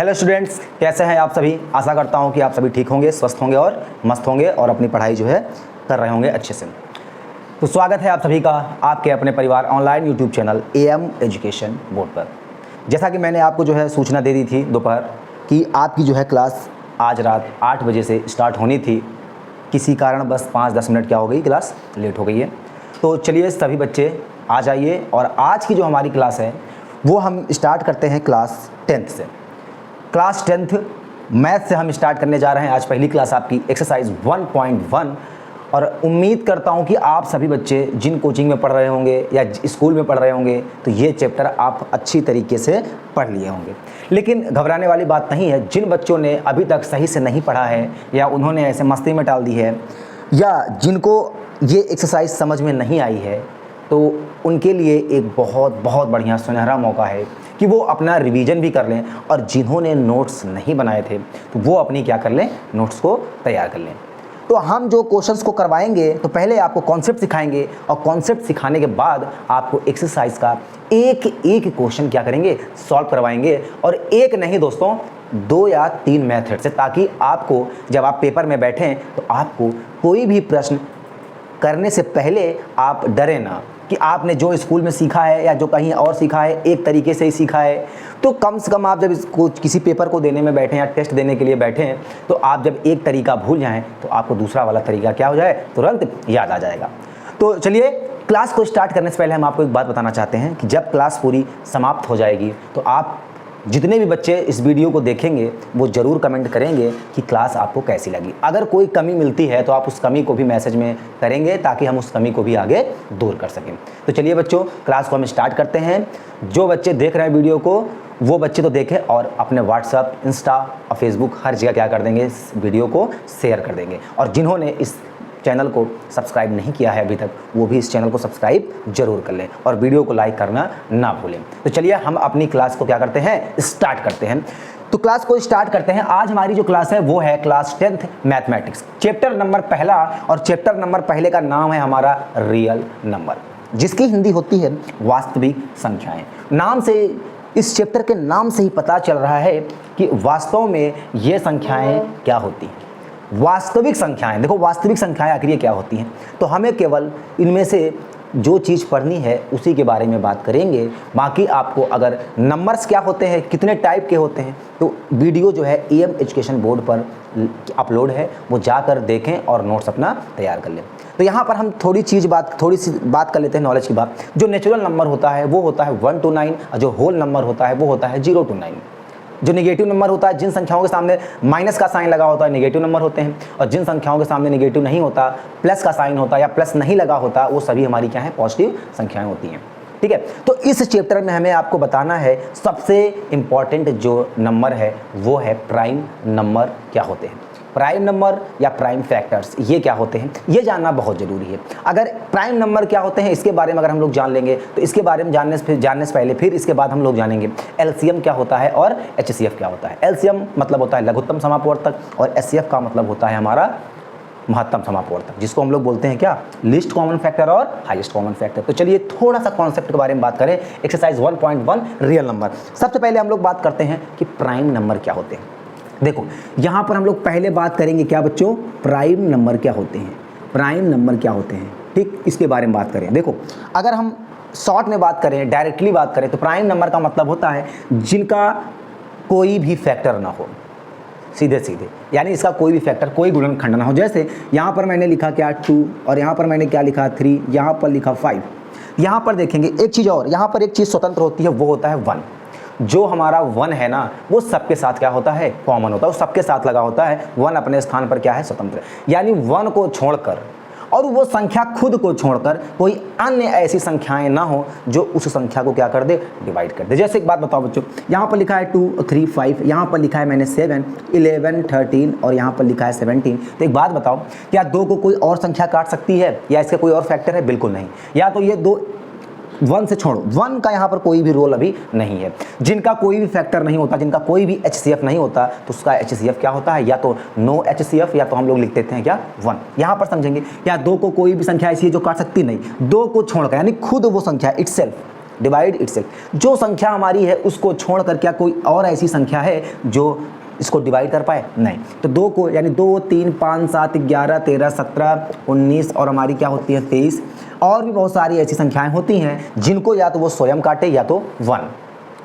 Hello students, कैसे हैं आप सभी। आशा करता हूं कि आप सभी ठीक होंगे, स्वस्थ होंगे और मस्त होंगे और अपनी पढ़ाई जो है कर रहे होंगे अच्छे से। तो स्वागत है आप सभी का आपके अपने परिवार online YouTube channel M Education Board पर। जैसा कि मैंने आपको जो है सूचना दे दी थी दोपहर कि आपकी जो है क्लास आज रात 8 बजे से स्टार्ट होनी थी। किसी कारण बस 5-10 मिनट क्या हो गई, क्लास लेट हो गई है। तो चलिए सभी बच्चे आ जाइए और आज की जो हमारी क्लास है वो हम स्टार्ट करते हैं क्लास 10th से। क्लास 10th मैथ से हम स्टार्ट करने जा रहे हैं। आज पहली क्लास आपकी एक्सरसाइज 1.1 और उम्मीद करता हूं कि आप सभी बच्चे जिन कोचिंग में पढ़ रहे होंगे या स्कूल में पढ़ रहे होंगे तो ये चैप्टर आप अच्छी तरीके से पढ़ लिए होंगे। लेकिन घबराने वाली बात नहीं है। जिन बच्चों ने अभी तक सही से नहीं पढ़ा है या उन्होंने ऐसे मस्ती में डाल दी है या जिनको ये एक्सरसाइज समझ में नहीं आई है तो उनके लिए एक बहुत बढ़िया सुनहरा मौका है कि वो अपना रिवीजन भी कर लें और जिन्होंने नोट्स नहीं बनाए थे तो वो अपनी क्या कर लें, नोट्स को तैयार कर लें। तो हम जो क्वेश्चंस को करवाएंगे तो पहले आपको कॉन्सेप्ट सिखाएंगे और कॉन्सेप्ट सिखाने के बाद आपको एक्सरसाइज का एक क्वेश्चन क्या करेंगे, सॉल्व करवाएंगे। और एक नहीं दोस्तों, 2 या 3 मेथड से, ताकि आपको जब आप पेपर में बैठें तो आपको कोई भी प्रश्न करने से पहले आप डरे ना कि आपने जो स्कूल में सीखा है या जो कहीं और सीखा है एक तरीके से ही सीखा है। तो कम से कम आप जब इसको किसी पेपर को देने में बैठे या टेस्ट देने के लिए बैठे हैं तो आप जब एक तरीका भूल जाएं तो आपको दूसरा वाला तरीका क्या हो जाए, तुरंत याद आ जाएगा। तो चलिए क्लास को स्टार्ट करने से पहले हम आपको एक बात बताना चाहते हैं कि जब क्लास पूरी समाप्त हो जाएगी तो आप जितने भी बच्चे इस वीडियो को देखेंगे वो ज़रूर कमेंट करेंगे कि क्लास आपको कैसी लगी। अगर कोई कमी मिलती है तो आप उस कमी को भी मैसेज में करेंगे ताकि हम उस कमी को भी आगे दूर कर सकें। तो चलिए बच्चों, क्लास को हम स्टार्ट करते हैं। जो बच्चे देख रहे हैं वीडियो को वो बच्चे तो देखें और अपने व्हाट्सअप, इंस्टा और फेसबुक हर जगह क्या कर देंगे, इस वीडियो को शेयर कर देंगे। और जिन्होंने इस चैनल को सब्सक्राइब नहीं किया है अभी तक वो भी इस चैनल को सब्सक्राइब जरूर कर लें और वीडियो को लाइक करना ना भूलें। तो चलिए हम अपनी क्लास को क्या करते हैं, स्टार्ट करते हैं। तो क्लास को स्टार्ट करते हैं। आज हमारी जो क्लास है वो है class 10th mathematics, chapter number पहला। और चैप्टर नंबर पहले का नाम है हमारा रियल नंबर, जिसकी हिंदी होती है वास्तविक संख्याएं। नाम से, इस चैप्टर के नाम से ही पता चल रहा है कि वास्तव में ये संख्याएं क्या होती हैं। वास्तविक संख्याएं, देखो वास्तविक संख्याएं आखिर ये क्या होती हैं। तो हमें केवल इनमें से जो चीज़ पढ़नी है उसी के बारे में बात करेंगे। बाकी आपको अगर नंबर्स क्या होते हैं, कितने टाइप के होते हैं, तो वीडियो जो है एम एजुकेशन बोर्ड पर अपलोड है, वो जाकर देखें और नोट्स अपना तैयार कर लें। तो यहाँ पर हम थोड़ी सी बात कर लेते हैं नॉलेज की बात। जो नेचुरल नंबर होता है वो होता है 1 to 9 और जो होल नंबर होता है वो होता है 0 to 9। जो नेगेटिव नंबर होता है, जिन संख्याओं के सामने माइनस का साइन लगा होता है नेगेटिव नंबर होते हैं, और जिन संख्याओं के सामने नेगेटिव नहीं होता, प्लस का साइन होता है या प्लस नहीं लगा होता, वो सभी हमारी क्या है, पॉजिटिव संख्याएं होती हैं। ठीक है। तो इस चैप्टर में हमें आपको बताना है सबसे इंपॉर्टेंट जो नंबर है वो है प्राइम नंबर क्या होते हैं। प्राइम नंबर या प्राइम फैक्टर्स ये क्या होते हैं, ये जानना बहुत ज़रूरी है। अगर प्राइम नंबर क्या होते हैं इसके बारे में अगर हम लोग जान लेंगे तो इसके बारे में जानने से पहले फिर इसके बाद हम लोग जानेंगे एलसीएम क्या होता है और एचसीएफ क्या होता है। एलसीएम मतलब होता है लघुत्तम समापवर्तक और एचसीएफ का मतलब होता है हमारा महत्तम समापवर्तक, जिसको हम लोग बोलते हैं क्या, लिस्ट कॉमन फैक्टर और हाईएस्ट कॉमन फैक्टर। तो चलिए थोड़ा सा कॉन्सेप्ट के बारे में बात करें। Exercise 1.1 real number. सबसे पहले हम लोग बात करते हैं कि प्राइम नंबर क्या होते हैं। देखो यहाँ पर हम लोग पहले बात करेंगे क्या बच्चों, प्राइम नंबर क्या होते हैं। प्राइम नंबर क्या होते हैं, ठीक, इसके बारे में बात करें। देखो अगर हम शॉर्ट में बात करें, डायरेक्टली बात करें तो प्राइम नंबर का मतलब होता है जिनका कोई भी फैक्टर ना हो, सीधे यानी इसका कोई भी फैक्टर, कोई गुणनखंड ना हो। जैसे यहाँ पर मैंने लिखा क्या 2 और यहाँ पर मैंने क्या लिखा 3, यहाँ पर लिखा 5। यहाँ पर देखेंगे एक चीज़ और, यहाँ पर एक चीज़ स्वतंत्र होती है वो होता है 1। जो हमारा 1 है ना वो सबके साथ क्या होता है, कॉमन होता है, वो सबके साथ लगा होता है। 1 अपने स्थान पर क्या है, स्वतंत्र। यानी 1 को छोड़कर और वो संख्या खुद को छोड़कर कोई अन्य ऐसी संख्याएं ना हो जो उस संख्या को क्या कर दे, डिवाइड कर दे। जैसे एक बात बताओ बच्चों, यहाँ पर लिखा है 2, 3, 5, यहाँ पर लिखा है मैंने 7, 11, 13 और यहाँ पर लिखा है 17। तो एक बात बताओ, क्या 2 को कोई और संख्या काट सकती है या इसका कोई और फैक्टर है? बिल्कुल नहीं। या तो ये 2 1 से छोड़ो, 1 का यहाँ पर कोई भी रोल अभी नहीं है। जिनका कोई भी फैक्टर नहीं होता, जिनका कोई भी एचसीएफ नहीं होता तो उसका एचसीएफ क्या होता है, या तो नो एचसीएफ या तो हम लोग लिख देते हैं क्या 1। यहाँ पर समझेंगे, या 2 को कोई भी संख्या ऐसी है जो काट सकती नहीं, 2 को छोड़कर यानी खुद वो संख्या इटसेल्फ डिवाइड इटसेल्फ। जो संख्या हमारी है उसको छोड़कर क्या कोई और ऐसी संख्या है जो इसको डिवाइड कर पाए? नहीं। तो 2 को यानी 2, 3, 5, 7, 11, 13, 17, 19 और हमारी क्या होती है 23, और भी बहुत सारी ऐसी संख्याएं होती हैं जिनको या तो वो स्वयं काटे या तो 1।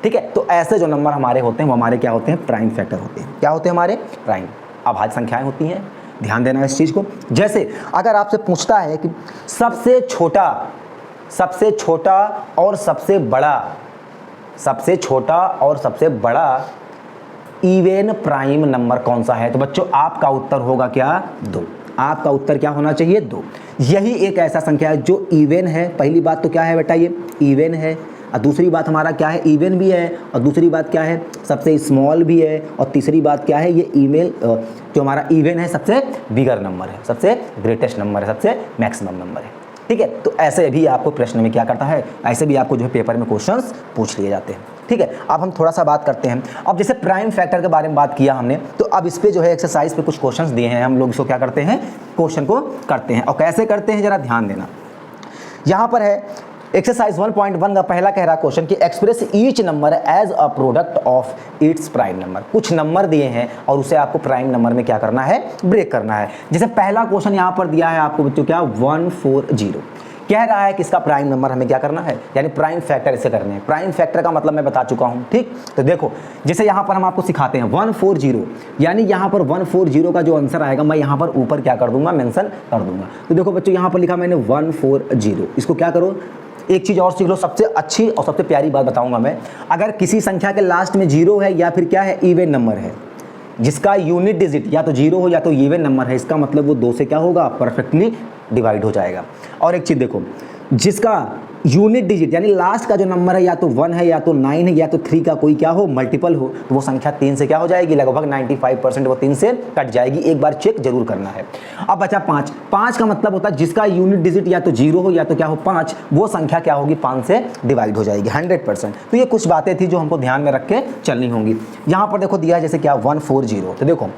ठीक है, तो ऐसे जो नंबर हमारे होते हैं वो हमारे क्या होते हैं? प्राइम फैक्टर होते हैं। क्या होते हैं हमारे? प्राइम अभाज्य संख्याएं होती हैं। ध्यान देना इस चीज़ को। जैसे अगर आपसे पूछता है कि सबसे छोटा और सबसे बड़ा इवन प्राइम नंबर कौन सा है, तो बच्चों आपका उत्तर होगा क्या? 2। आपका उत्तर क्या होना चाहिए? 2। यही एक ऐसा संख्या है जो इवन है। पहली बात तो क्या है बेटा? ये इवन है। और दूसरी बात हमारा क्या है? इवन भी है। और दूसरी बात क्या है? सबसे स्मॉल भी है। और तीसरी बात क्या है? ये ईमेल जो हमारा इवन है सबसे बिगर नंबर है, सबसे ग्रेटेस्ट नंबर है, सबसे मैक्सिमम नंबर है। ठीक है, तो ऐसे भी आपको प्रश्न में क्या करता है? ऐसे भी आपको जो है पेपर में क्वेश्चंस पूछ लिए जाते हैं। ठीक है, अब हम थोड़ा सा बात करते हैं। अब जैसे प्राइम फैक्टर के बारे में बात किया हमने, तो अब इस पे जो है एक्सरसाइज पे कुछ क्वेश्चंस दिए हैं, हम लोग इसको क्या करते हैं? क्वेश्चन को करते हैं। और कैसे करते हैं जरा ध्यान देना। यहाँ पर है एक्सरसाइज 1.1 का पहला कह रहा क्वेश्चन कि express each number as a product of its prime number. कुछ नंबर दिए हैं और उसे आपको प्राइम नंबर में क्या करना है? ब्रेक करना है। जैसे पहला क्वेश्चन यहाँ पर दिया है आपको बच्चों क्या? 140 कह रहा है कि इसका प्राइम नंबर हमें क्या करना है? यानी प्राइम फैक्टर इसे करने हैं। प्राइम फैक्टर का मतलब मैं बता चुका हूँ। ठीक, तो देखो जैसे यहाँ पर हम आपको सिखाते हैं 140, यानी यहाँ पर 140 का जो आंसर आएगा मैं यहाँ पर ऊपर क्या कर दूंगा? मेंशन कर दूंगा। तो देखो बच्चों यहाँ पर लिखा मैंने 140। इसको क्या करो? एक चीज़ और सीख लो, सबसे अच्छी और सबसे प्यारी बात बताऊंगा मैं। अगर किसी संख्या के लास्ट में 0 है या फिर क्या है? इवन नंबर है, जिसका यूनिट डिजिट या तो 0 हो या तो इवन नंबर है, इसका मतलब वो 2 से क्या होगा? परफेक्टली डिवाइड हो जाएगा। और एक चीज़ देखो, जिसका यूनिट डिजिट यानी लास्ट का जो नंबर है या तो 1 है या तो 9 है या तो 3 का कोई क्या हो? मल्टीपल हो, तो वो संख्या 3 से क्या हो जाएगी? लगभग 95% वो 3 से कट जाएगी। एक बार चेक जरूर करना है। अब बचा 5। 5 का मतलब होता है जिसका यूनिट डिजिट या तो 0 हो या तो क्या हो 5, वो संख्या क्या होगी? 5 से डिवाइड हो जाएगी 100%। तो ये कुछ बातें थी जो हमको ध्यान में रख के चलनी होंगी। यहाँ पर देखो दिया है जैसे क्या 140, तो देखो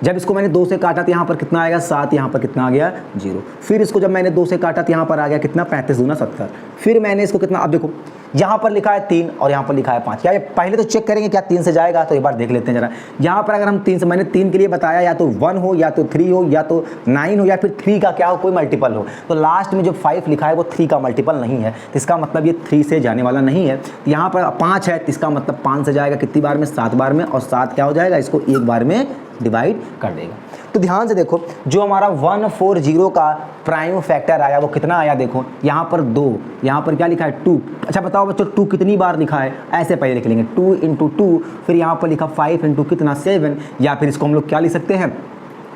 जब इसको मैंने 2 से काटा तो यहाँ पर कितना आएगा? 7। यहाँ पर कितना आ गया? 0। फिर इसको जब मैंने 2 से काटा तो यहाँ पर आ गया कितना? 35 दूना 70। फिर मैंने इसको कितना? अब देखो यहाँ पर लिखा है 3 और यहाँ पर लिखा है 5। क्या ये पहले तो चेक करेंगे क्या 3 से जाएगा? तो एक बार देख लेते हैं जरा। यहाँ पर अगर हम 3 से, मैंने 3 के लिए बताया या तो 1 हो या तो 3 हो या तो 9 हो या फिर 3 का क्या हो? कोई मल्टीपल हो। तो लास्ट में जो 5 लिखा है वो 3 का मल्टीपल नहीं है, तो इसका मतलब ये 3 से जाने वाला नहीं है। तो यहाँ पर 5 है तो इसका मतलब 5 से जाएगा कितनी बार में? 7 बार में। और 7 क्या हो जाएगा? इसको एक बार में डिवाइड कर देगा। तो ध्यान से देखो, जो हमारा 140 का प्राइम फैक्टर आया वो कितना आया? देखो यहाँ पर 2, यहाँ पर क्या लिखा है? 2। अच्छा बताओ बच्चों 2 कितनी बार लिखा है? ऐसे पहले लिख लेंगे 2 × 2, फिर यहाँ पर लिखा 5 × कितना? 7, या फिर इसको हम लोग क्या लिख सकते हैं?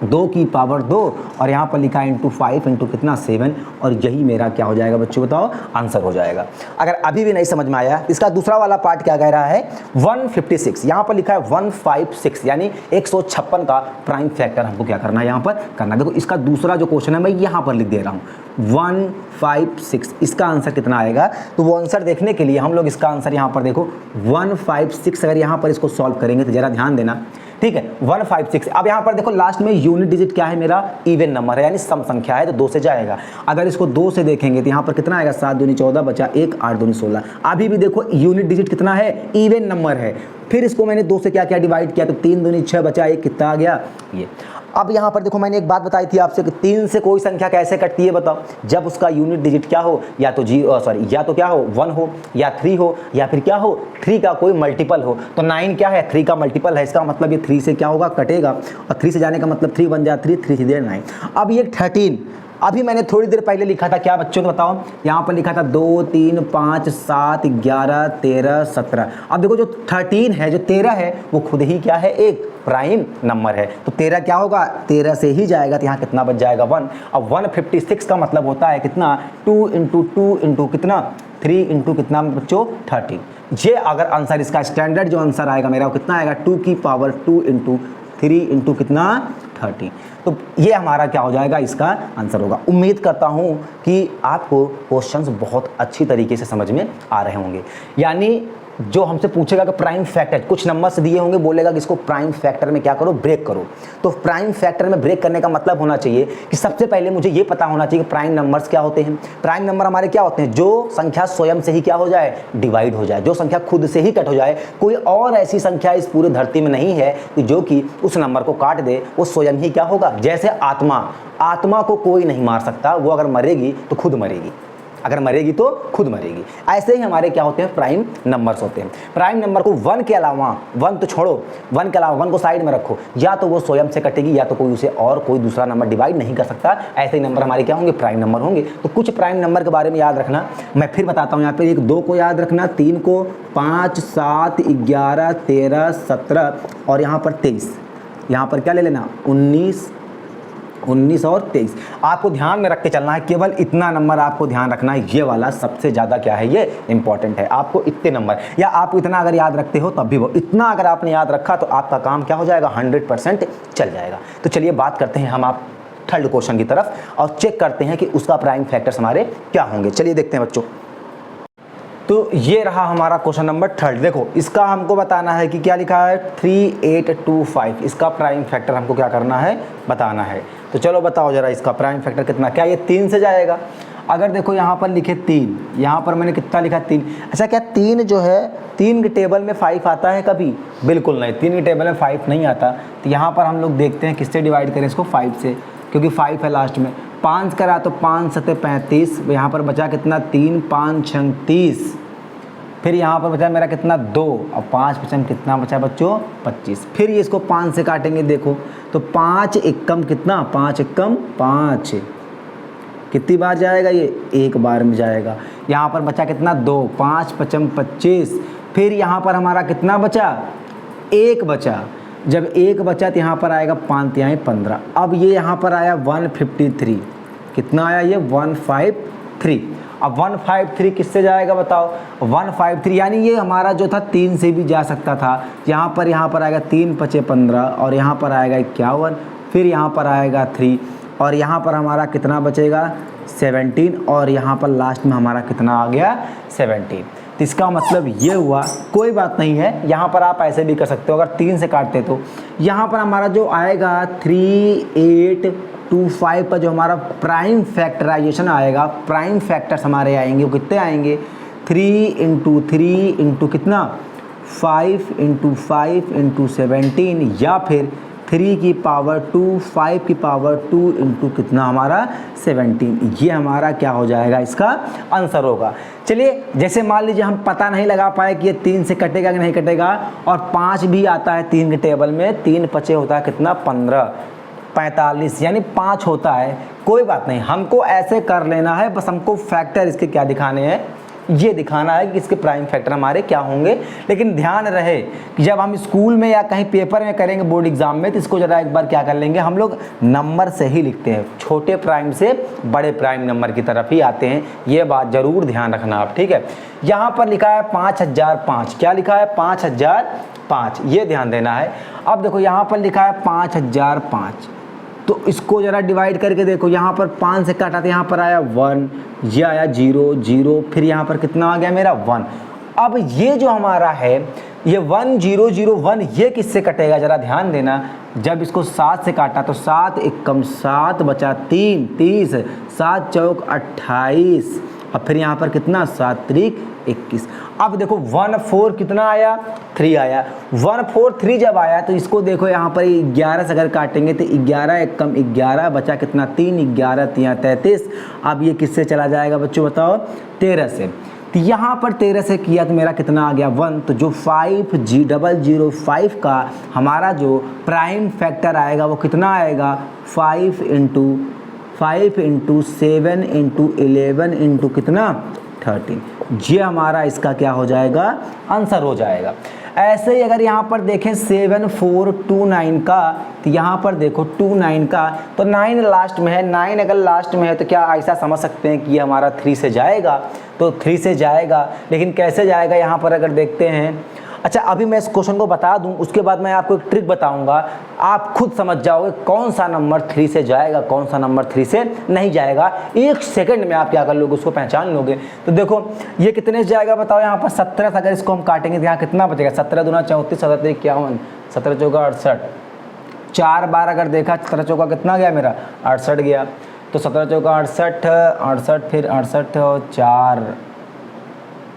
2 की पावर 2 और यहाँ पर लिखा है ×5 × कितना? 7। और यही मेरा क्या हो जाएगा बच्चों? बताओ, आंसर हो जाएगा। अगर अभी भी नहीं समझ में आया, इसका दूसरा वाला पार्ट क्या कह रहा है? 156, यहाँ पर लिखा है 156, यानी 156 का प्राइम फैक्टर हमको क्या करना है? यहाँ पर करना। देखो इसका दूसरा जो क्वेश्चन है मैं यहाँ पर लिख दे रहा हूँ 156। इसका आंसर कितना आएगा? तो वो आंसर देखने के लिए हम लोग इसका आंसर यहाँ पर देखो 156, अगर यहाँ पर इसको सॉल्व करेंगे तो जरा ध्यान देना। ठीक है, 156। अब यहाँ पर देखो लास्ट में यूनिट डिजिट क्या है? मेरा इवन नंबर है, यानी सम संख्या है, तो 2 से जाएगा। अगर इसको 2 से देखेंगे तो यहाँ पर कितना आएगा? 7 दूनी 14 बचा 1, 8 दूनी 16। अभी भी देखो यूनिट डिजिट कितना है? इवन नंबर है। फिर इसको मैंने 2 से क्या क्या डिवाइड किया तो 3 दूनी 6 बचा 1, कितना आ गया? ये। अब यहाँ पर देखो मैंने एक बात बताई थी आपसे कि 3 से कोई संख्या कैसे कटती है बताओ? जब उसका यूनिट डिजिट क्या हो? या तो या तो क्या हो? 1 हो या 3 हो या फिर क्या हो? 3 का कोई मल्टीपल हो। तो 9 क्या है? 3 का मल्टीपल है, इसका मतलब ये 3 से क्या होगा? कटेगा। और 3 से जाने का मतलब 3 बन जाए 3, 3 से 9। अब ये 13, अभी मैंने थोड़ी देर पहले लिखा था क्या बच्चों को बताओ? यहाँ पर लिखा था 2, 3, 5, 7, 11, 13, 17। अब देखो जो 13 है, जो 13 है वो खुद ही क्या है? एक प्राइम नंबर है। तो 13 क्या होगा? 13 से ही जाएगा तो यहाँ कितना बच जाएगा? 1। अब 156 का मतलब होता है कितना? 2 × 2 × कितना? 3 × कितना बच्चों? 13। ये अगर आंसर इसका स्टैंडर्ड जो आंसर आएगा मेरा वो कितना आएगा? 2 की पावर 2 × 3 × कितना? 30। तो ये हमारा क्या हो जाएगा? इसका आंसर होगा। उम्मीद करता हूँ कि आपको क्वेश्चंस बहुत अच्छी तरीके से समझ में आ रहे होंगे। यानी जो हमसे पूछेगा कि प्राइम फैक्टर, कुछ नंबर्स दिए होंगे, बोलेगा कि इसको प्राइम फैक्टर में क्या करो, ब्रेक करो। तो प्राइम फैक्टर में ब्रेक करने का मतलब होना चाहिए कि सबसे पहले मुझे ये पता होना चाहिए कि प्राइम नंबर्स क्या होते हैं। प्राइम नंबर हमारे क्या होते हैं, जो संख्या स्वयं से ही क्या हो जाए, डिवाइड हो जाए, जो संख्या खुद से ही कट हो जाए। कोई और ऐसी संख्या इस पूरी धरती में नहीं है कि जो कि उस नंबर को काट दे, वो स्वयं ही क्या होगा। जैसे आत्मा को कोई नहीं मार सकता, वो अगर मरेगी तो खुद मरेगी, अगर मरेगी तो खुद मरेगी। ऐसे ही हमारे क्या होते हैं, प्राइम नंबर्स होते हैं। प्राइम नंबर को 1 के अलावा, 1 तो छोड़ो, 1 के अलावा 1 को साइड में रखो, या तो वो स्वयं से कटेगी या तो कोई उसे और कोई दूसरा नंबर डिवाइड नहीं कर सकता। ऐसे ही नंबर हमारे क्या होंगे, प्राइम नंबर होंगे। तो कुछ प्राइम नंबर के बारे में याद रखना, मैं फिर बताता हूँ। यहाँ पे 1 2 को याद रखना, 3 को, 5 7 11 13 17 और यहाँ पर 23। यहाँ पर क्या ले लेना, 19 और 23। आपको ध्यान में रख के चलना है, केवल इतना नंबर आपको ध्यान रखना है, ये वाला सबसे ज़्यादा क्या है, ये इंपॉर्टेंट है। आपको इतने नंबर, या आप इतना अगर याद रखते हो तब भी वो, इतना अगर आपने याद रखा तो आपका काम क्या हो जाएगा, 100% चल जाएगा। तो चलिए बात करते हैं हम आप थर्ड क्वेश्चन की तरफ और चेक करते हैं कि उसका प्राइम फैक्टर्स हमारे क्या होंगे। चलिए देखते हैं बच्चों। तो ये रहा हमारा क्वेश्चन नंबर थर्ड। देखो इसका हमको बताना है कि क्या लिखा है, 3825। इसका प्राइम फैक्टर हमको क्या करना है, बताना है। तो चलो बताओ जरा, इसका प्राइम फैक्टर कितना, क्या ये 3 से जाएगा। अगर देखो यहाँ पर लिखे 3, यहाँ पर मैंने कितना लिखा 3। अच्छा क्या 3 जो है, 3 के टेबल में 5 आता है कभी, बिल्कुल नहीं, 3 के टेबल में 5 नहीं आता। तो यहाँ पर हम लोग देखते हैं किससे डिवाइड करें इसको, 5 से, क्योंकि 5 है लास्ट में। 5 करा तो 5 7 35, यहाँ पर बचा कितना, 3 5 6 30। फिर यहाँ पर बचा मेरा कितना, 2, और 5 बचा कितना बचा बच्चों, 25। फिर ये इसको 5 से काटेंगे, देखो तो 5 एकम कितना, 5 एकम 5, कितनी बार जाएगा ये, एक बार में जाएगा। यहाँ पर बचा कितना, 2, 5 5 25। फिर यहाँ पर हमारा कितना बचा, 1 बचा। जब 1 बचा तो यहाँ पर आएगा 5 यहाँ 15। अब ये यहाँ पर आया 153, कितना आया ये, 153। अब 153 किससे जाएगा बताओ, 153, यानी ये हमारा जो था 3 से भी जा सकता था। यहाँ पर आएगा 3 5 15 और यहाँ पर आएगा 51। फिर यहाँ पर आएगा 3 और यहाँ पर हमारा कितना बचेगा, 17 और यहाँ पर लास्ट में हमारा कितना आ गया, 17। तो इसका मतलब ये हुआ, कोई बात नहीं है, यहाँ पर आप ऐसे भी कर सकते हो। अगर 3 से काटते तो यहाँ पर हमारा जो आएगा 3825 का जो हमारा प्राइम फैक्टराइजेशन आएगा, प्राइम फैक्टर्स हमारे आएंगे, वो कितने आएंगे, 3 × 3 × कितना, 5 × 5 × 17, या फिर 3 की पावर 2 5 की पावर 2 × कितना हमारा 17। ये हमारा क्या हो जाएगा, इसका आंसर होगा। चलिए जैसे मान लीजिए हम पता नहीं लगा पाए कि ये 3 से कटेगा कि नहीं कटेगा, और 5 भी आता है 3 के टेबल में, 3 5 होता है कितना, 15 45, यानी 5 होता है। कोई बात नहीं, हमको ऐसे कर लेना है, बस हमको फैक्टर इसके क्या दिखाने हैं, ये दिखाना है कि इसके प्राइम फैक्टर हमारे क्या होंगे। लेकिन ध्यान रहे कि जब हम स्कूल में या कहीं पेपर में करेंगे बोर्ड एग्जाम में, तो इसको ज़रा एक बार क्या कर लेंगे, हम लोग नंबर से ही लिखते हैं, छोटे प्राइम से बड़े प्राइम नंबर की तरफ ही आते हैं। ये बात ज़रूर ध्यान रखना आप, ठीक है। यहाँ पर लिखा है 5005, क्या लिखा है, 5005, ये ध्यान देना है। अब देखो यहाँ पर लिखा है 5005, तो इसको ज़रा डिवाइड करके देखो, यहाँ पर 5 से काटा तो यहाँ पर आया 1, ये आया 0 0, फिर यहाँ पर कितना आ गया मेरा 1। अब ये जो हमारा है ये 1 0 0 1, ये किससे कटेगा ज़रा ध्यान देना। जब इसको 7 से काटा तो 7 एकम 7 बचा 3 30, 7 चौक 28, और फिर यहाँ पर कितना 7 त्रिक 21। अब देखो 1 4 कितना आया, 3 आया। 1 4 3 जब आया तो इसको देखो यहाँ पर 11 से अगर काटेंगे तो 11 एकम 11 बचा कितना 3, 11 3 33। अब ये किससे चला जाएगा बच्चों बताओ, 13 से। तो यहाँ पर 13 से किया तो मेरा कितना आ गया 1। तो जो 5005 का हमारा जो प्राइम फैक्टर आएगा वो कितना आएगा, 5 × 7 × 11 × कितना 13। ये हमारा इसका क्या हो जाएगा, आंसर हो जाएगा। ऐसे ही अगर यहाँ पर देखें 7429 का, तो यहाँ पर देखो 29 का, तो 9 लास्ट में है। 9 अगर लास्ट में है तो क्या ऐसा समझ सकते हैं कि ये हमारा 3 से जाएगा, तो 3 से जाएगा। लेकिन कैसे जाएगा यहाँ पर अगर देखते हैं, अच्छा अभी मैं इस क्वेश्चन को बता दूं, उसके बाद मैं आपको एक ट्रिक बताऊंगा, आप खुद समझ जाओगे कौन सा नंबर 3 से जाएगा, कौन सा नंबर 3 से नहीं जाएगा। 1 सेकंड में आप क्या कर लोगे, उसको पहचान लोगे। तो देखो ये कितने से जाएगा बताओ, यहाँ पर 17 अगर इसको हम काटेंगे तो यहाँ कितना बचेगा, 17 दूना 34, 17 3 51, 17 चौका 68, 4 बार अगर देखा 17 चौका कितना गया मेरा 68 गया, तो 17 चौका 68, 68 फिर 68 और 4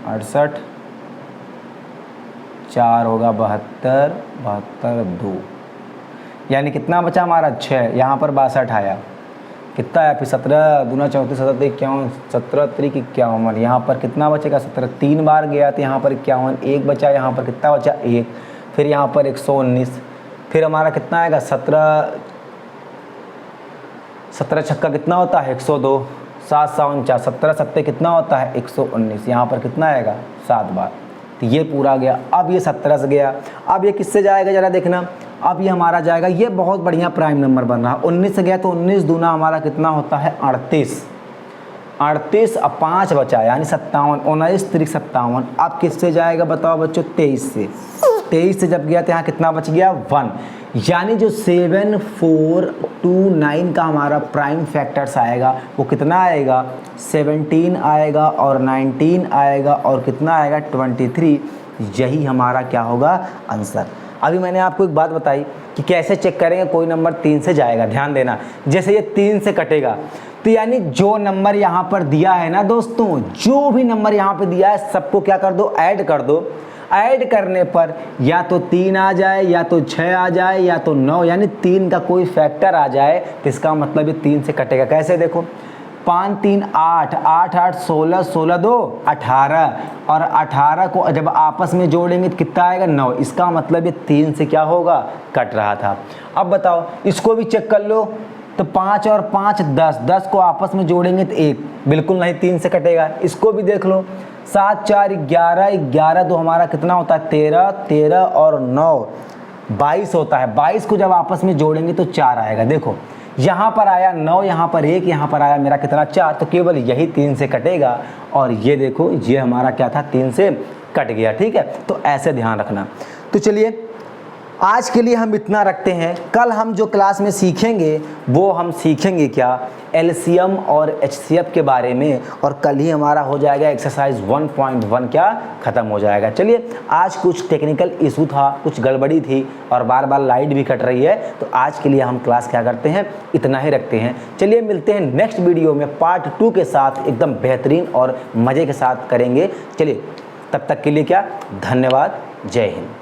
68, 4 होगा 72, 72 2, यानी कितना बचा हमारा 6, यहाँ पर 62 आया, कितना आया फिर 17 दूना 34, 17 51, 17 3 51, यहाँ पर कितना बचेगा 17, 3 बार गया तो यहाँ पर 51, 1 बचा, यहाँ पर कितना बचा 1, फिर यहाँ पर 119, फिर हमारा कितना आएगा 17 छक्का कितना होता है 102, 7 49, 17 सत्ते कितना होता है 119, यहाँ पर कितना आएगा 7 बार, तो ये पूरा गया। अब ये 17 से गया, अब ये किससे जाएगा जरा देखना, अब ये हमारा जाएगा, ये बहुत बढ़िया प्राइम नंबर बन रहा है, 19 से गया तो 19 दूना हमारा कितना होता है 38, 38 अब 5 बचा यानी 57, 19 3 57, अब किससे जाएगा बताओ बच्चों 23 से, 23 से जब गया तो यहाँ कितना बच गया 1, यानी जो 7429 का हमारा प्राइम फैक्टर्स आएगा वो कितना आएगा 17 आएगा और 19 आएगा और कितना आएगा 23, यही हमारा क्या होगा आंसर। अभी मैंने आपको एक बात बताई कि कैसे चेक करेंगे कोई नंबर 3 से जाएगा, ध्यान देना, जैसे ये 3 से कटेगा तो यानी जो नंबर यहाँ पर दिया है ना दोस्तों, जो भी नंबर यहाँ पे दिया है सबको क्या कर दो ऐड कर दो, ऐड करने पर या तो 3 आ जाए या तो 6 आ जाए या तो 9, यानी 3 का कोई फैक्टर आ जाए तो इसका मतलब ये 3 से कटेगा। कैसे देखो 5 3 8, 8 8 16, 16 2 18, और 18 को जब आपस में जोड़ेंगे तो कितना आएगा 9, इसका मतलब ये 3 से क्या होगा कट रहा था। अब बताओ इसको भी चेक कर लो, तो 5 और 5 10, 10 को आपस में जोड़ेंगे तो 1, बिल्कुल नहीं 3 से कटेगा। इसको भी देख लो 7 4 11, 11 तो हमारा कितना होता है 13, 13 और 9 22 होता है, 22 को जब आपस में जोड़ेंगे तो 4 आएगा। देखो यहाँ पर आया 9, यहाँ पर 1, यहाँ पर आया मेरा कितना 4, तो केवल यही 3 से कटेगा, और ये देखो ये हमारा क्या था 3 से कट गया। ठीक है, तो ऐसे ध्यान रखना। तो चलिए आज के लिए हम इतना रखते हैं, कल हम जो क्लास में सीखेंगे वो हम सीखेंगे क्या एलसीएम और एचसीएफ के बारे में, और कल ही हमारा हो जाएगा एक्सरसाइज 1.1 क्या ख़त्म हो जाएगा। चलिए आज कुछ टेक्निकल इशू था, कुछ गड़बड़ी थी और बार बार लाइट भी कट रही है, तो आज के लिए हम क्लास क्या करते हैं इतना ही रखते हैं। चलिए मिलते हैं नेक्स्ट वीडियो में पार्ट 2 के साथ, एकदम बेहतरीन और मज़े के साथ करेंगे। चलिए तब तक के लिए क्या धन्यवाद, जय हिंद।